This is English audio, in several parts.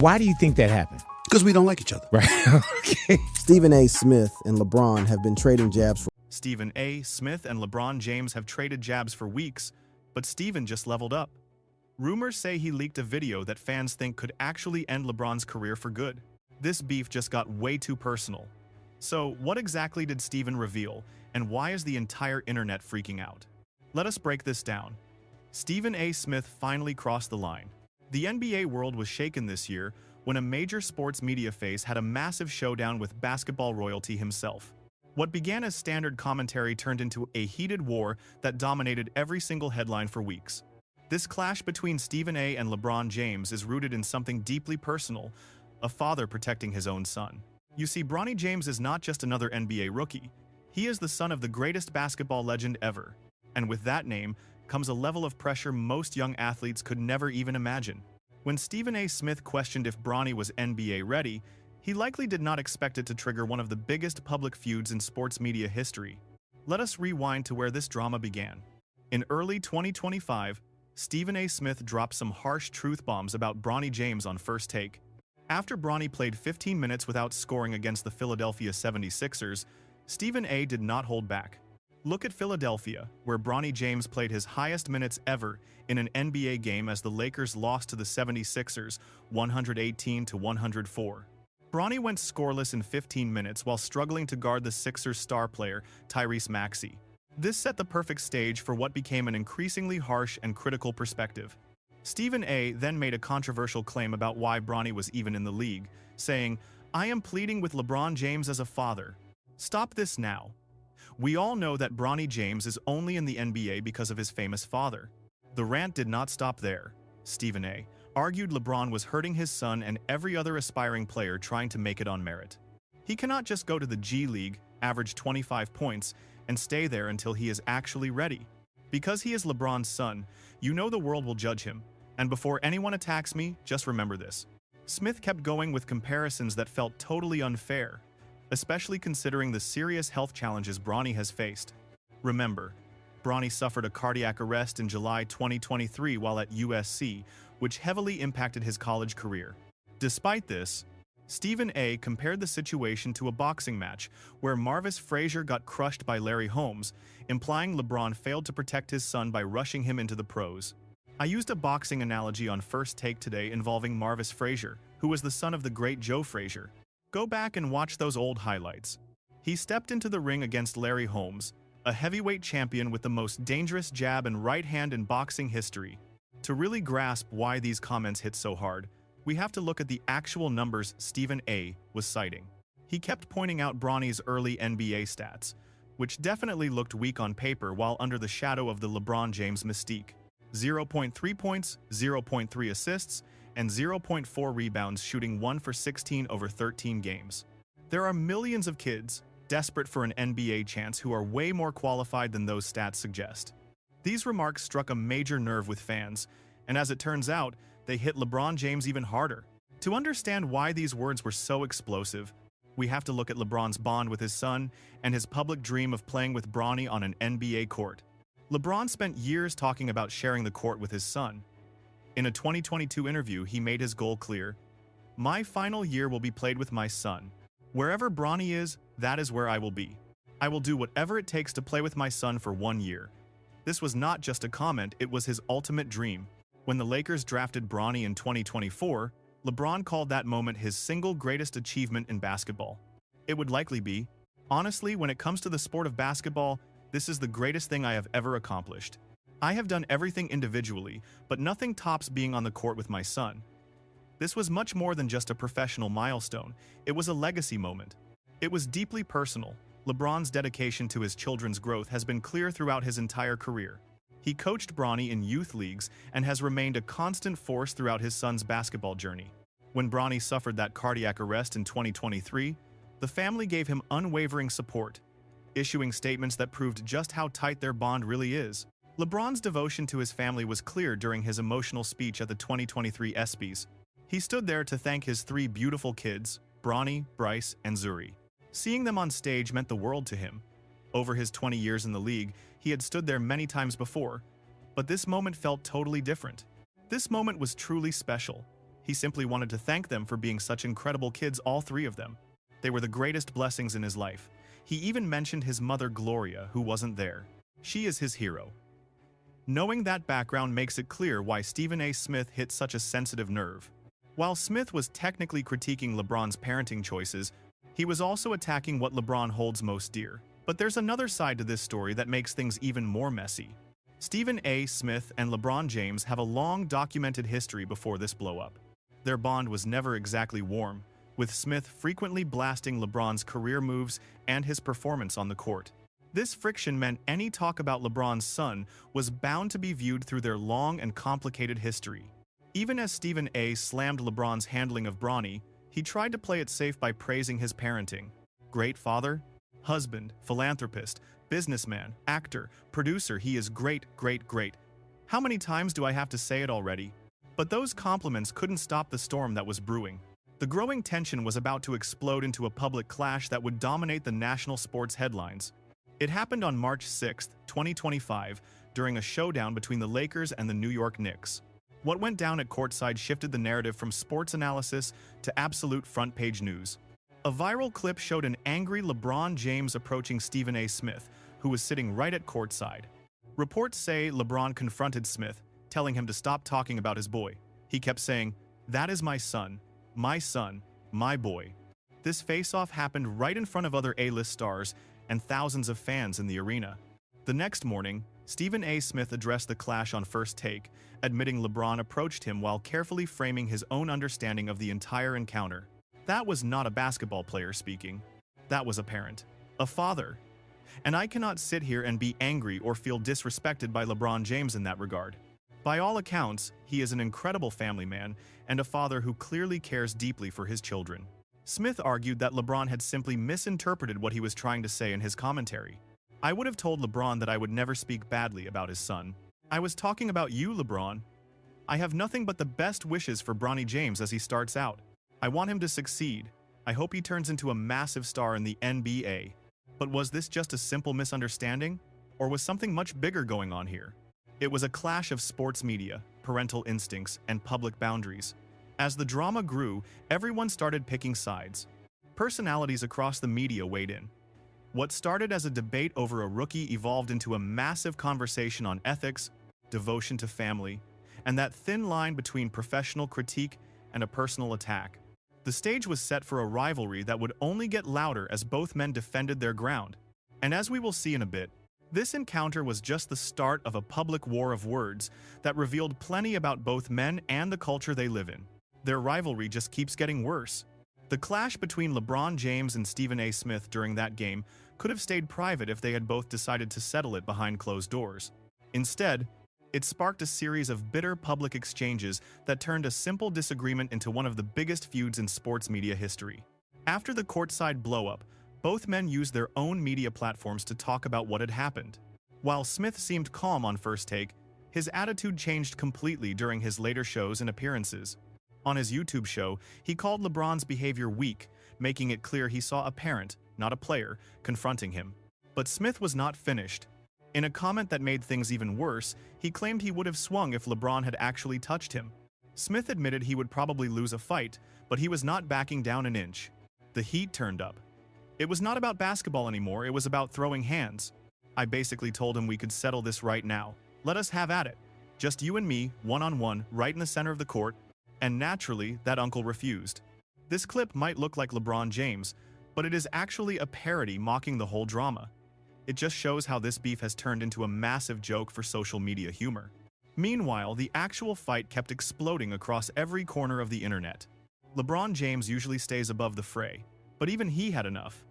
Why do you think that happened? Because we don't like each other. Right. Okay. Stephen A. Smith and LeBron have been trading jabs for Stephen A. Smith and LeBron James have traded jabs for weeks, but Stephen just leveled up. Rumors say he leaked a video that fans think could actually end LeBron's career for good. This beef just got way too personal. So, what exactly did Stephen reveal, and why is the entire internet freaking out? Let us break this down. Stephen A. Smith finally crossed the line. The NBA world was shaken this year when a major sports media face had a massive showdown with basketball royalty himself. What began as standard commentary turned into a heated war that dominated every single headline for weeks. This clash between Stephen A. and LeBron James is rooted in something deeply personal, a father protecting his own son. You see, Bronny James is not just another NBA rookie. He is the son of the greatest basketball legend ever. And with that name comes a level of pressure most young athletes could never even imagine. When Stephen A. Smith questioned if Bronny was NBA ready, he likely did not expect it to trigger one of the biggest public feuds in sports media history. Let us rewind to where this drama began. In early 2025, Stephen A. Smith dropped some harsh truth bombs about Bronny James on First Take. After Bronny played 15 minutes without scoring against the Philadelphia 76ers, Stephen A. did not hold back. Look at Philadelphia, where Bronny James played his highest minutes ever in an NBA game as the Lakers lost to the 76ers 118-104. Bronny went scoreless in 15 minutes while struggling to guard the Sixers star player Tyrese Maxey. This set the perfect stage for what became an increasingly harsh and critical perspective. Stephen A. then made a controversial claim about why Bronny was even in the league, saying, "I am pleading with LeBron James as a father. Stop this now." We all know that Bronny James is only in the NBA because of his famous father. The rant did not stop there. Stephen A. argued LeBron was hurting his son and every other aspiring player trying to make it on merit. He cannot just go to the G League, average 25 points, and stay there until he is actually ready. Because he is LeBron's son, you know the world will judge him. And before anyone attacks me, just remember this. Smith kept going with comparisons that felt totally unfair, especially considering the serious health challenges Bronny has faced. Remember, Bronny suffered a cardiac arrest in July 2023 while at USC, which heavily impacted his college career. Despite this, Stephen A. compared the situation to a boxing match where Marvis Frazier got crushed by Larry Holmes, implying LeBron failed to protect his son by rushing him into the pros. I used a boxing analogy on First Take today involving Marvis Frazier, who was the son of the great Joe Frazier. Go back and watch those old highlights. He stepped into the ring against Larry Holmes, a heavyweight champion with the most dangerous jab and right hand in boxing history. To really grasp why these comments hit so hard, we have to look at the actual numbers Stephen A. was citing. He kept pointing out Bronny's early NBA stats, which definitely looked weak on paper while under the shadow of the LeBron James mystique. 0.3 points, 0.3 assists, and 0.4 rebounds, shooting 1 for 16 over 13 games. There are millions of kids desperate for an NBA chance who are way more qualified than those stats suggest. These remarks struck a major nerve with fans, and as it turns out, they hit LeBron James even harder. To understand why these words were so explosive, we have to look at LeBron's bond with his son and his public dream of playing with Bronny on an NBA court. LeBron spent years talking about sharing the court with his son. In a 2022 interview, he made his goal clear. "My final year will be played with my son. Wherever Bronny is, that is where I will be. I will do whatever it takes to play with my son for 1 year." This was not just a comment, it was his ultimate dream. When the Lakers drafted Bronny in 2024, LeBron called that moment his single greatest achievement in basketball. It would likely be. Honestly, when it comes to the sport of basketball, this is the greatest thing I have ever accomplished. I have done everything individually, but nothing tops being on the court with my son. This was much more than just a professional milestone, it was a legacy moment. It was deeply personal. LeBron's dedication to his children's growth has been clear throughout his entire career. He coached Bronny in youth leagues and has remained a constant force throughout his son's basketball journey. When Bronny suffered that cardiac arrest in 2023, the family gave him unwavering support, issuing statements that proved just how tight their bond really is. LeBron's devotion to his family was clear during his emotional speech at the 2023 ESPYs. He stood there to thank his 3 beautiful kids, Bronny, Bryce, and Zuri. Seeing them on stage meant the world to him. Over his 20 years in the league, he had stood there many times before, but this moment felt totally different. This moment was truly special. He simply wanted to thank them for being such incredible kids, all three of them. They were the greatest blessings in his life. He even mentioned his mother Gloria, who wasn't there. She is his hero. Knowing that background makes it clear why Stephen A. Smith hit such a sensitive nerve. While Smith was technically critiquing LeBron's parenting choices, he was also attacking what LeBron holds most dear. But there's another side to this story that makes things even more messy. Stephen A. Smith and LeBron James have a long documented history before this blow-up. Their bond was never exactly warm, with Smith frequently blasting LeBron's career moves and his performance on the court. This friction meant any talk about LeBron's son was bound to be viewed through their long and complicated history. Even as Stephen A. slammed LeBron's handling of Bronny, he tried to play it safe by praising his parenting. Great father, husband, philanthropist, businessman, actor, producer, he is great, great, great. How many times do I have to say it already? But those compliments couldn't stop the storm that was brewing. The growing tension was about to explode into a public clash that would dominate the national sports headlines. It happened on March 6, 2025, during a showdown between the Lakers and the New York Knicks. What went down at courtside shifted the narrative from sports analysis to absolute front-page news. A viral clip showed an angry LeBron James approaching Stephen A. Smith, who was sitting right at courtside. Reports say LeBron confronted Smith, telling him to stop talking about his boy. He kept saying, "That is my son, my boy." This face-off happened right in front of other A-list stars and thousands of fans in the arena. The next morning, Stephen A. Smith addressed the clash on First Take, admitting LeBron approached him while carefully framing his own understanding of the entire encounter. That was not a basketball player speaking. That was a parent, a father. And I cannot sit here and be angry or feel disrespected by LeBron James in that regard. By all accounts, he is an incredible family man and a father who clearly cares deeply for his children. Smith argued that LeBron had simply misinterpreted what he was trying to say in his commentary. "I would have told LeBron that I would never speak badly about his son. I was talking about you, LeBron. I have nothing but the best wishes for Bronny James as he starts out. I want him to succeed. I hope he turns into a massive star in the NBA. But was this just a simple misunderstanding? Or was something much bigger going on here?" It was a clash of sports media, parental instincts, and public boundaries. As the drama grew, everyone started picking sides. Personalities across the media weighed in. What started as a debate over a rookie evolved into a massive conversation on ethics, devotion to family, and that thin line between professional critique and a personal attack. The stage was set for a rivalry that would only get louder as both men defended their ground. And as we will see in a bit, this encounter was just the start of a public war of words that revealed plenty about both men and the culture they live in. Their rivalry just keeps getting worse. The clash between LeBron James and Stephen A. Smith during that game could have stayed private if they had both decided to settle it behind closed doors. Instead, it sparked a series of bitter public exchanges that turned a simple disagreement into one of the biggest feuds in sports media history. After the courtside blow-up, both men used their own media platforms to talk about what had happened. While Smith seemed calm on First Take, his attitude changed completely during his later shows and appearances. On his YouTube show, he called LeBron's behavior weak, making it clear he saw a parent, not a player, confronting him. But Smith was not finished. In a comment that made things even worse, he claimed he would have swung if LeBron had actually touched him. Smith admitted he would probably lose a fight, but he was not backing down an inch. The heat turned up. It was not about basketball anymore, it was about throwing hands. "I basically told him we could settle this right now. Let us have at it. Just you and me, one-on-one, right in the center of the court." And naturally, that uncle refused. This clip might look like LeBron James, but it is actually a parody mocking the whole drama. It just shows how this beef has turned into a massive joke for social media humor. Meanwhile, the actual fight kept exploding across every corner of the internet. LeBron James usually stays above the fray, but even he had enough.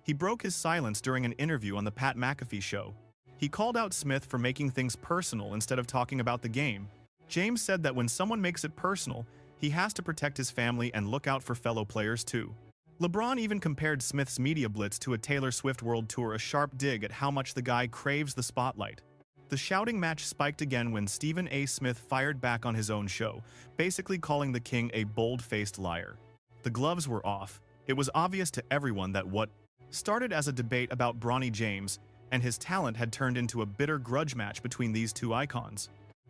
He broke his silence during an interview on the Pat McAfee show. He called out Smith for making things personal instead of talking about the game. James said that when someone makes it personal, he has to protect his family and look out for fellow players too. LeBron even compared Smith's media blitz to a Taylor Swift World Tour, a sharp dig at how much the guy craves the spotlight. The shouting match spiked again when Stephen A. Smith fired back on his own show, basically calling the king a bold-faced liar. The gloves were off. It was obvious to everyone that what started as a debate about Bronny James and his talent had turned into a bitter grudge match between these two icons.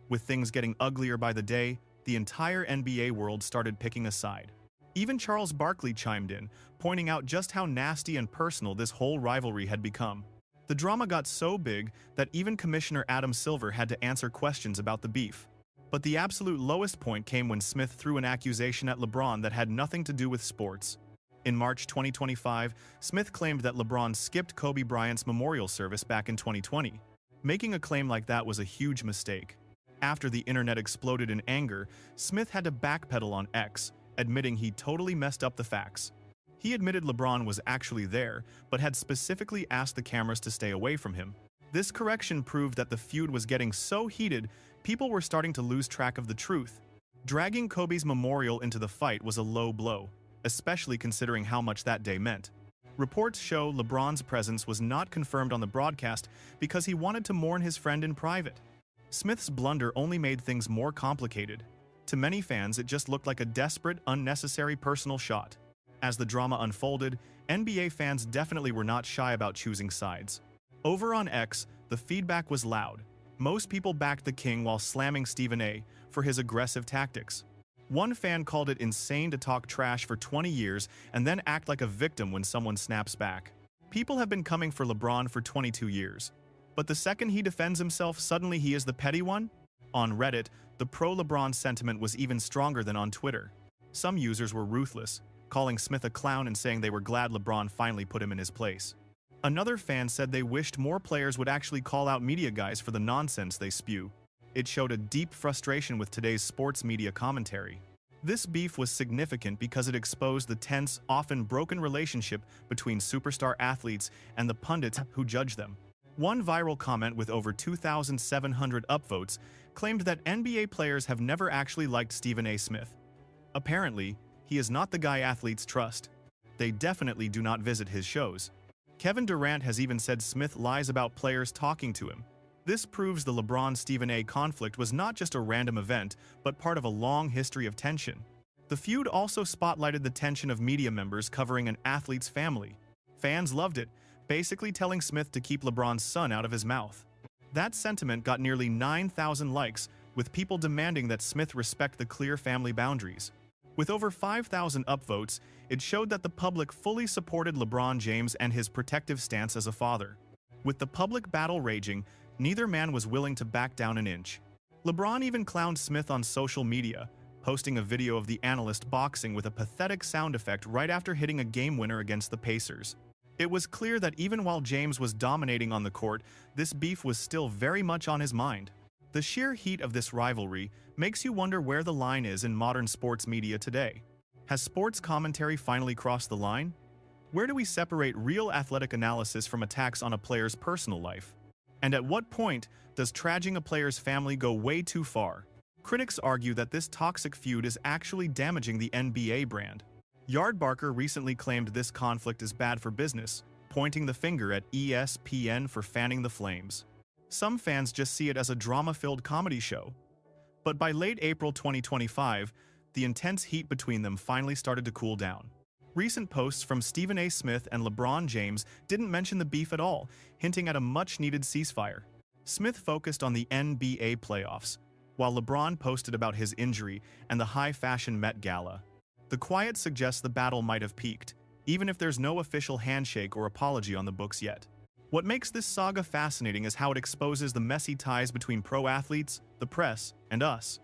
With things getting uglier by the day, the entire NBA world started picking a side. Even Charles Barkley chimed in, pointing out just how nasty and personal this whole rivalry had become. The drama got so big that even Commissioner Adam Silver had to answer questions about the beef. But the absolute lowest point came when Smith threw an accusation at LeBron that had nothing to do with sports. In March 2025, Smith claimed that LeBron skipped Kobe Bryant's memorial service back in 2020. Making a claim like that was a huge mistake. After the internet exploded in anger, Smith had to backpedal on X, admitting he totally messed up the facts. He admitted LeBron was actually there, but had specifically asked the cameras to stay away from him. This correction proved that the feud was getting so heated, people were starting to lose track of the truth. Dragging Kobe's memorial into the fight was a low blow, especially considering how much that day meant. Reports show LeBron's presence was not confirmed on the broadcast because he wanted to mourn his friend in private. Smith's blunder only made things more complicated. To many fans, it just looked like a desperate, unnecessary personal shot. As the drama unfolded, NBA fans definitely were not shy about choosing sides. Over on X, the feedback was loud. Most people backed the King while slamming Stephen A. for his aggressive tactics. One fan called it insane to talk trash for 20 years and then act like a victim when someone snaps back. People have been coming for LeBron for 22 years. But the second he defends himself, suddenly he is the petty one? On Reddit, the pro-LeBron sentiment was even stronger than on Twitter. Some users were ruthless, calling Smith a clown and saying they were glad LeBron finally put him in his place. Another fan said they wished more players would actually call out media guys for the nonsense they spew. It showed a deep frustration with today's sports media commentary. This beef was significant because it exposed the tense, often broken relationship between superstar athletes and the pundits who judge them. One viral comment with over 2,700 upvotes claimed that NBA players have never actually liked Stephen A. Smith. Apparently, he is not the guy athletes trust. They definitely do not visit his shows. Kevin Durant has even said Smith lies about players talking to him. This proves the LeBron-Stephen A. conflict was not just a random event, but part of a long history of tension. The feud also spotlighted the tension of media members covering an athlete's family. Fans loved it, basically telling Smith to keep LeBron's son out of his mouth. That sentiment got nearly 9,000 likes, with people demanding that Smith respect the clear family boundaries. With over 5,000 upvotes, it showed that the public fully supported LeBron James and his protective stance as a father. With the public battle raging, neither man was willing to back down an inch. LeBron even clowned Smith on social media, posting a video of the analyst boxing with a pathetic sound effect right after hitting a game winner against the Pacers. It was clear that even while James was dominating on the court, this beef was still very much on his mind. The sheer heat of this rivalry makes you wonder where the line is in modern sports media today. Has sports commentary finally crossed the line? Where do we separate real athletic analysis from attacks on a player's personal life? And at what point does trashing a player's family go way too far? Critics argue that this toxic feud is actually damaging the NBA brand. Yardbarker recently claimed this conflict is bad for business, pointing the finger at ESPN for fanning the flames. Some fans just see it as a drama-filled comedy show. But by late April 2025, the intense heat between them finally started to cool down. Recent posts from Stephen A. Smith and LeBron James didn't mention the beef at all, hinting at a much-needed ceasefire. Smith focused on the NBA playoffs, while LeBron posted about his injury and the high-fashion Met Gala. The quiet suggests the battle might have peaked, even if there's no official handshake or apology on the books yet. What makes this saga fascinating is how it exposes the messy ties between pro athletes, the press, and us,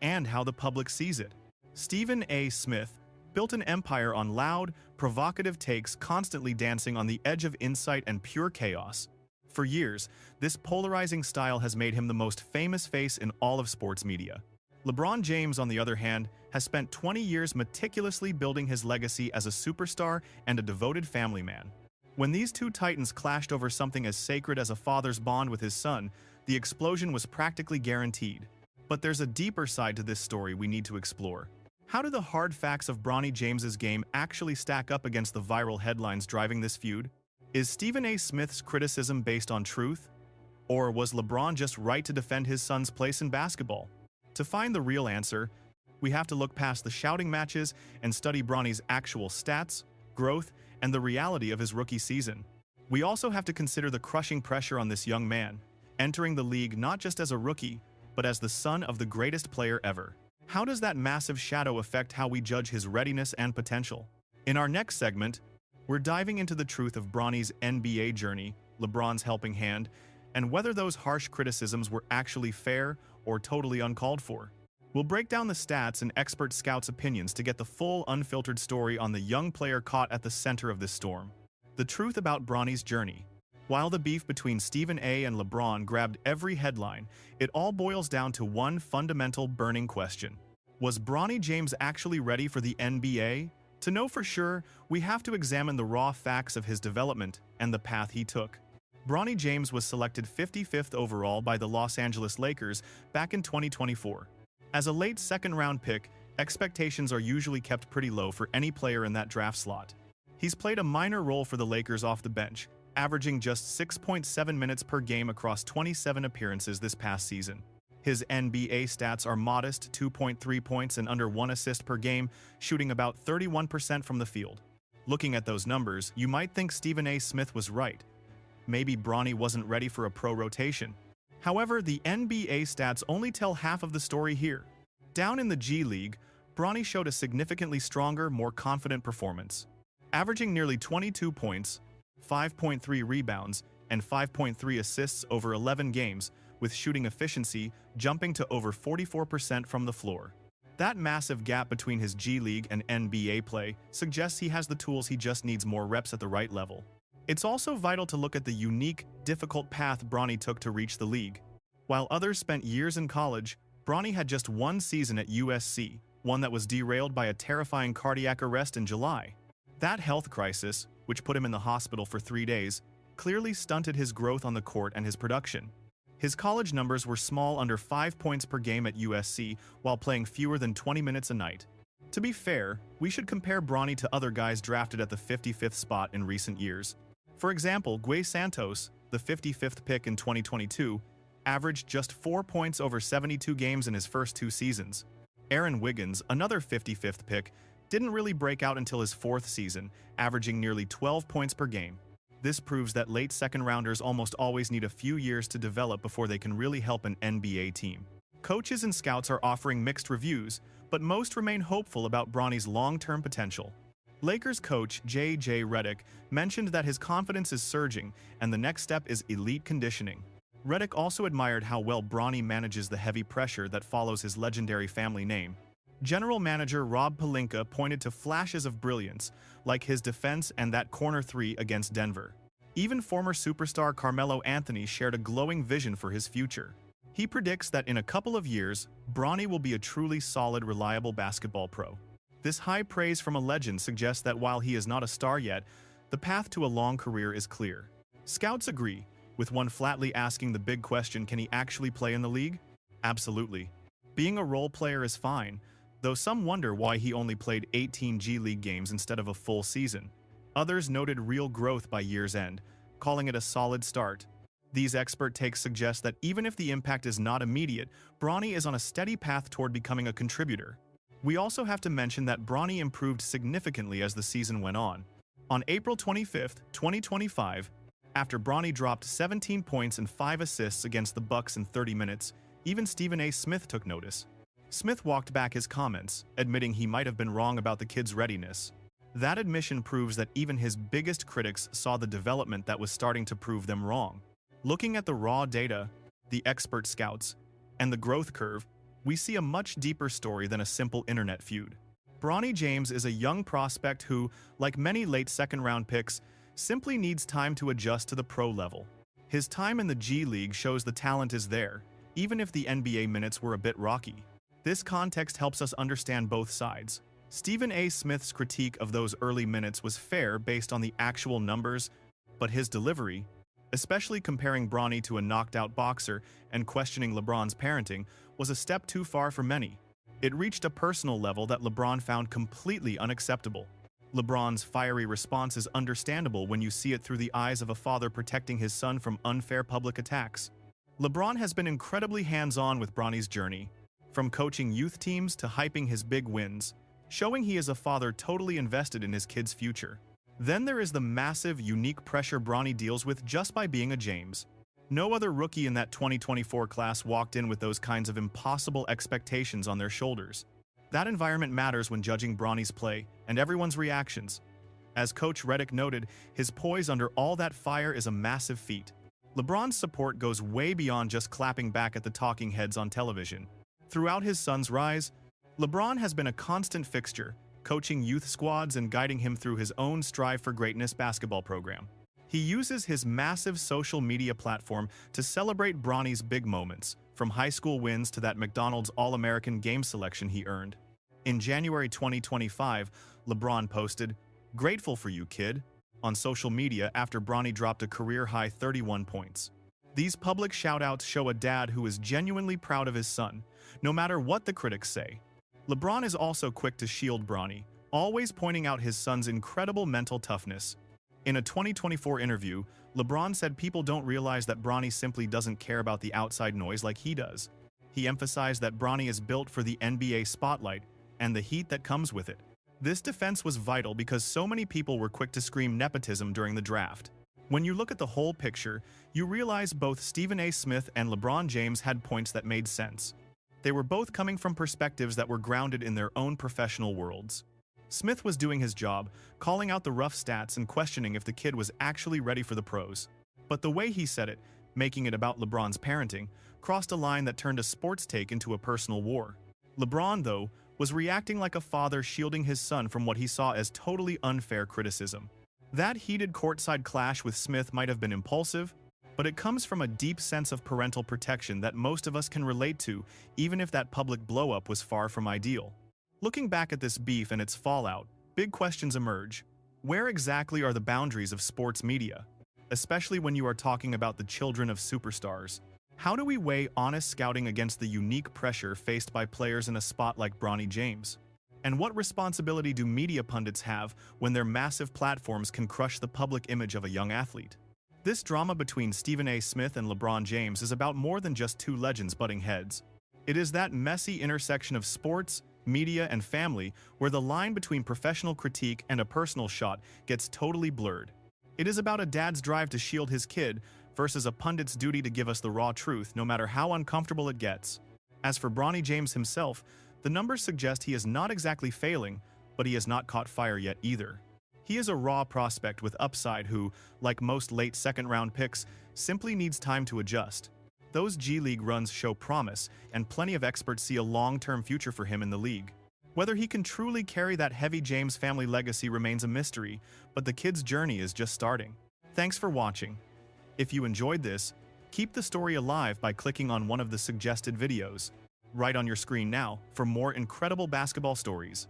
and how the public sees it. Stephen A. Smith built an empire on loud, provocative takes, constantly dancing on the edge of insight and pure chaos. For years, this polarizing style has made him the most famous face in all of sports media. LeBron James, on the other hand, has spent 20 years meticulously building his legacy as a superstar and a devoted family man. When these two titans clashed over something as sacred as a father's bond with his son, the explosion was practically guaranteed. But there's a deeper side to this story we need to explore. How do the hard facts of Bronny James's game actually stack up against the viral headlines driving this feud? Is Stephen A. Smith's criticism based on truth? Or was LeBron just right to defend his son's place in basketball? To find the real answer, we have to look past the shouting matches and study Bronny's actual stats, growth, and the reality of his rookie season. We also have to consider the crushing pressure on this young man, entering the league not just as a rookie, but as the son of the greatest player ever. How does that massive shadow affect how we judge his readiness and potential? In our next segment, we're diving into the truth of Bronny's NBA journey, LeBron's helping hand, and whether those harsh criticisms were actually fair or totally uncalled for. We'll break down the stats and expert scouts' opinions to get the full, unfiltered story on the young player caught at the center of this storm. The truth about Bronny's journey. While the beef between Stephen A. and LeBron grabbed every headline, it all boils down to one fundamental burning question. Was Bronny James actually ready for the NBA? To know for sure, we have to examine the raw facts of his development and the path he took. Bronny James was selected 55th overall by the Los Angeles Lakers back in 2024. As a late second-round pick, expectations are usually kept pretty low for any player in that draft slot. He's played a minor role for the Lakers off the bench, averaging just 6.7 minutes per game across 27 appearances this past season. His NBA stats are modest, 2.3 points and under 1 assist per game, shooting about 31% from the field. Looking at those numbers, you might think Stephen A. Smith was right. Maybe Bronny wasn't ready for a pro rotation. However, the NBA stats only tell half of the story here. Down in the G League, Bronny showed a significantly stronger, more confident performance. Averaging nearly 22 points, 5.3 rebounds, and 5.3 assists over 11 games, with shooting efficiency jumping to over 44% from the floor. That massive gap between his G League and NBA play suggests he has the tools, he just needs more reps at the right level. It's also vital to look at the unique, difficult path Bronny took to reach the league. While others spent years in college, Bronny had just one season at USC, one that was derailed by a terrifying cardiac arrest in July. That health crisis, which put him in the hospital for 3 days, clearly stunted his growth on the court and his production. His college numbers were small, under 5 points per game at USC, while playing fewer than 20 minutes a night. To be fair, we should compare Bronny to other guys drafted at the 55th spot in recent years. For example, Guay Santos, the 55th pick in 2022, averaged just 4 points over 72 games in his first 2 seasons. Aaron Wiggins, another 55th pick, didn't really break out until his 4th season, averaging nearly 12 points per game. This proves that late second-rounders almost always need a few years to develop before they can really help an NBA team. Coaches and scouts are offering mixed reviews, but most remain hopeful about Bronny's long-term potential. Lakers coach J.J. Redick mentioned that his confidence is surging and the next step is elite conditioning. Redick also admired how well Bronny manages the heavy pressure that follows his legendary family name. General manager Rob Pelinka pointed to flashes of brilliance, like his defense and that corner 3 against Denver. Even former superstar Carmelo Anthony shared a glowing vision for his future. He predicts that in a couple of years, Bronny will be a truly solid, reliable basketball pro. This high praise from a legend suggests that while he is not a star yet, the path to a long career is clear. Scouts agree, with one flatly asking the big question, can he actually play in the league? Absolutely. Being a role player is fine, though some wonder why he only played 18 G League games instead of a full season. Others noted real growth by year's end, calling it a solid start. These expert takes suggest that even if the impact is not immediate, Bronny is on a steady path toward becoming a contributor. We also have to mention that Bronny improved significantly as the season went on. On April 25, 2025, after Bronny dropped 17 points and 5 assists against the Bucks in 30 minutes, even Stephen A. Smith took notice. Smith walked back his comments, admitting he might have been wrong about the kid's readiness. That admission proves that even his biggest critics saw the development that was starting to prove them wrong. Looking at the raw data, the expert scouts, and the growth curve, we see a much deeper story than a simple internet feud. Bronny James is a young prospect who, like many late second-round picks, simply needs time to adjust to the pro level. His time in the G League shows the talent is there, even if the NBA minutes were a bit rocky. This context helps us understand both sides. Stephen A. Smith's critique of those early minutes was fair based on the actual numbers, but his delivery, especially comparing Bronny to a knocked-out boxer and questioning LeBron's parenting, was a step too far for many. It reached a personal level that LeBron found completely unacceptable. LeBron's fiery response is understandable when you see it through the eyes of a father protecting his son from unfair public attacks. LeBron has been incredibly hands-on with Bronny's journey, from coaching youth teams to hyping his big wins, showing he is a father totally invested in his kid's future. Then there is the massive, unique pressure Bronny deals with just by being a James. No other rookie in that 2024 class walked in with those kinds of impossible expectations on their shoulders. That environment matters when judging Bronny's play and everyone's reactions. As Coach Redick noted, his poise under all that fire is a massive feat. LeBron's support goes way beyond just clapping back at the talking heads on television. Throughout his son's rise, LeBron has been a constant fixture, coaching youth squads and guiding him through his own Strive for Greatness basketball program. He uses his massive social media platform to celebrate Bronny's big moments, from high school wins to that McDonald's All-American game selection he earned. In January 2025, LeBron posted, "Grateful for you, kid," on social media after Bronny dropped a career-high 31 points. These public shout-outs show a dad who is genuinely proud of his son, no matter what the critics say. LeBron is also quick to shield Bronny, always pointing out his son's incredible mental toughness. In a 2024 interview, LeBron said people don't realize that Bronny simply doesn't care about the outside noise like he does. He emphasized that Bronny is built for the NBA spotlight and the heat that comes with it. This defense was vital because so many people were quick to scream nepotism during the draft. When you look at the whole picture, you realize both Stephen A. Smith and LeBron James had points that made sense. They were both coming from perspectives that were grounded in their own professional worlds. Smith was doing his job, calling out the rough stats and questioning if the kid was actually ready for the pros. But the way he said it, making it about LeBron's parenting, crossed a line that turned a sports take into a personal war. LeBron, though, was reacting like a father shielding his son from what he saw as totally unfair criticism. That heated courtside clash with Smith might have been impulsive, but it comes from a deep sense of parental protection that most of us can relate to, even if that public blow-up was far from ideal. Looking back at this beef and its fallout, big questions emerge. Where exactly are the boundaries of sports media? Especially when you are talking about the children of superstars. How do we weigh honest scouting against the unique pressure faced by players in a spot like Bronny James? And what responsibility do media pundits have when their massive platforms can crush the public image of a young athlete? This drama between Stephen A. Smith and LeBron James is about more than just two legends butting heads. It is that messy intersection of sports, media, and family where the line between professional critique and a personal shot gets totally blurred. It is about a dad's drive to shield his kid versus a pundit's duty to give us the raw truth, no matter how uncomfortable it gets. As for Bronny James himself, the numbers suggest he is not exactly failing, but he has not caught fire yet either. He is a raw prospect with upside who, like most late second-round picks, simply needs time to adjust. Those G League runs show promise, and plenty of experts see a long-term future for him in the league. Whether he can truly carry that heavy James family legacy remains a mystery, but the kid's journey is just starting. Thanks for watching. If you enjoyed this, keep the story alive by clicking on one of the suggested videos right on your screen now for more incredible basketball stories.